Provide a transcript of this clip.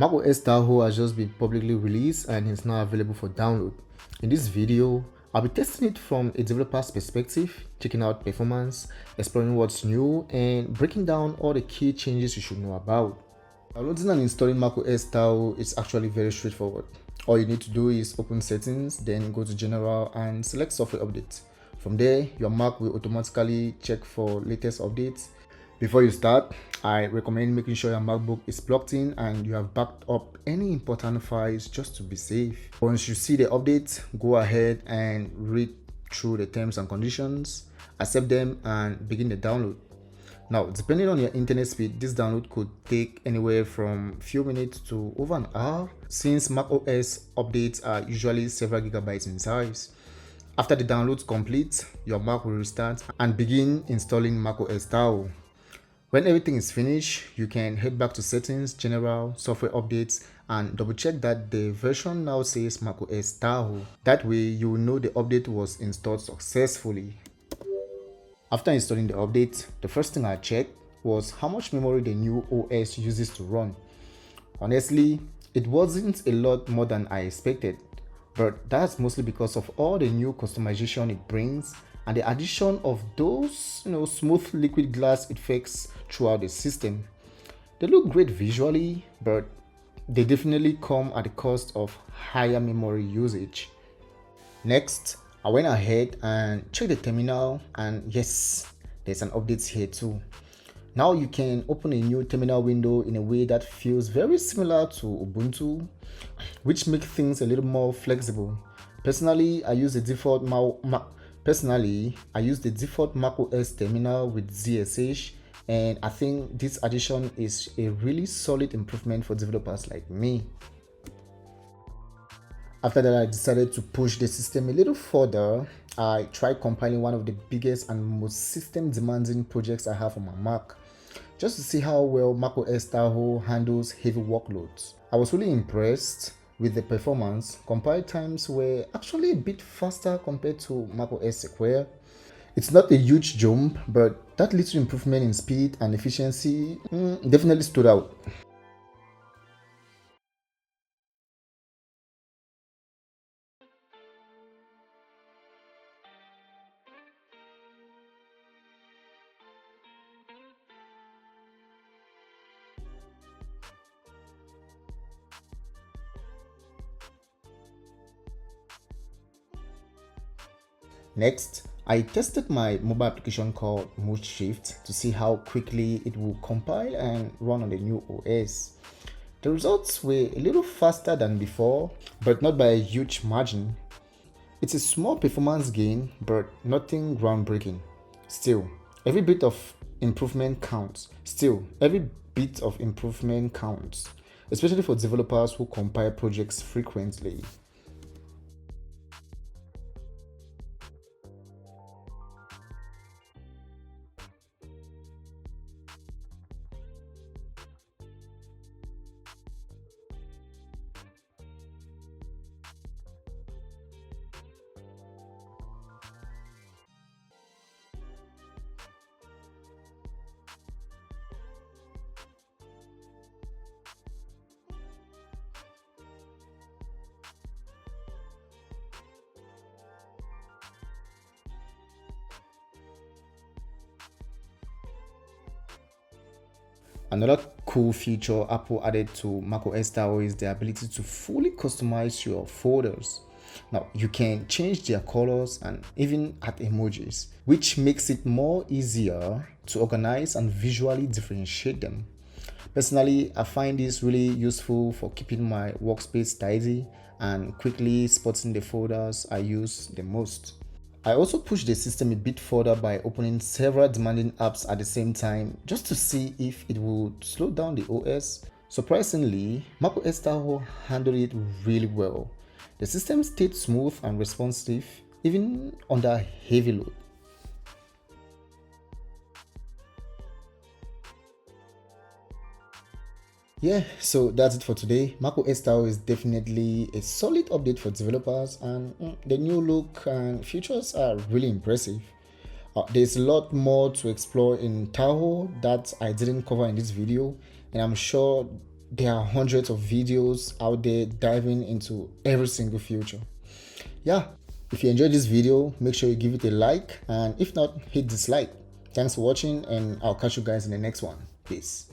macOS Tahoe has just been publicly released and is now available for download. In this video, I'll be testing it from a developer's perspective, checking out performance, exploring what's new, and breaking down all the key changes you should know about. Downloading and installing macOS Tahoe is actually very straightforward. All you need to do is open settings, then go to general and select software updates. From there, your Mac will automatically check for latest updates. Before you start, I recommend making sure your MacBook is plugged in and you have backed up any important files just to be safe. Once you see the updates, go ahead and read through the terms and conditions, accept them, and begin the download. Now, depending on your internet speed, this download could take anywhere from a few minutes to over an hour, since macOS updates are usually several gigabytes in size. After the download completes, your Mac will restart and begin installing macOS Tahoe. When everything is finished, you can head back to settings, general, software updates, and double check that the version now says macOS Tahoe. That way, you will know the update was installed successfully. After installing the update, the first thing I checked was how much memory the new OS uses to run. Honestly, it wasn't a lot more than I expected, but that's mostly because of all the new customization it brings and the addition of those smooth liquid glass effects throughout the system. They look great visually, but they definitely come at the cost of higher memory usage. Next, I went ahead and checked the terminal, and yes, there's an update here too. Now you can open a new terminal window in a way that feels very similar to Ubuntu, which makes things a little more flexible. Personally, I use the default macOS terminal with ZSH, and I think this addition is a really solid improvement for developers like me. After that, I decided to push the system a little further. I tried compiling one of the biggest and most system demanding projects I have on my Mac, just to see how well macOS Tahoe handles heavy workloads. I was really impressed with the performance. Compile times were actually a bit faster compared to macOS Sequoia. It's not a huge jump, but that little improvement in speed and efficiency definitely stood out. Next, I tested my mobile application called Mood Shift to see how quickly it will compile and run on the new OS. The results were a little faster than before, but not by a huge margin. It's a small performance gain, but nothing groundbreaking. Still, every bit of improvement counts. Especially for developers who compile projects frequently. Another cool feature Apple added to macOS Tahoe is the ability to fully customize your folders. Now, you can change their colors and even add emojis, which makes it more easier to organize and visually differentiate them. Personally, I find this really useful for keeping my workspace tidy and quickly spotting the folders I use the most. I also pushed the system a bit further by opening several demanding apps at the same time just to see if it would slow down the OS. Surprisingly, macOS Tahoe handled it really well. The system stayed smooth and responsive even under heavy load. Yeah, so that's it for today. macOS Tahoe is definitely a solid update for developers, and the new look and features are really impressive. There's a lot more to explore in Tahoe that I didn't cover in this video, and I'm sure there are hundreds of videos out there diving into every single feature. Yeah, if you enjoyed this video, make sure you give it a like, and if not, hit dislike. Thanks for watching, and I'll catch you guys in the next one. Peace.